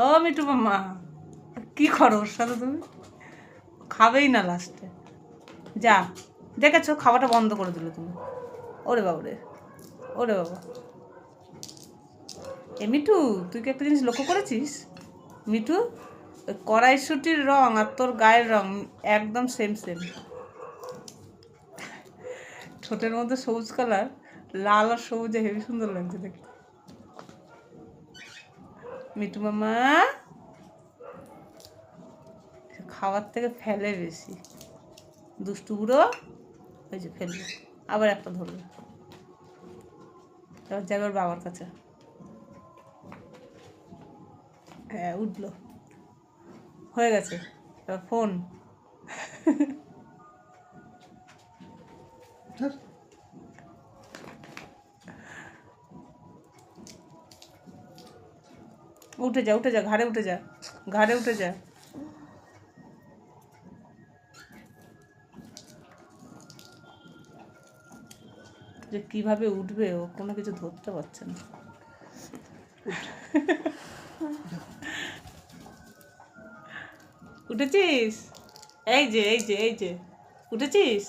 ও me too মামা, কি করো ওর সাথে তুমি? খাবেই না লাস্টে। যা, দেখেছো খাওয়াটা বন্ধ করে দিলে তুমি। ওরে বাবা রে, ওরে বাবা। এ মিঠু, তুই কি একটা জিনিস লক্ষ্য করেছিস? মিঠু, ওই কড়াইশুটির রং আর তোর গায়ের রং একদম সেম সেম। ঠোঁটের মধ্যে সবুজ কালার, লাল আর সবুজে হেবি সুন্দর লাগছে দেখতে। মিঠু মামা খাওয়ার থেকে ফেলে বেশি। দুষ্টু বুড়ো, ওই যে ফেললো, আবার একটা ধরলো। এবার যাবে ওর বাবার কাছে। হ্যাঁ, উঠলো, হয়ে গেছে। এবার ফোন। উঠে যা, উঠে যা, ঘাড়ে উঠে যা, ঘাড়ে উঠে যা। যে কিভাবে উঠবে ও কোনো কিছু ধরতে পারছে না। উঠেছিস? এই যে, এই যে, এই যে, উঠেছিস?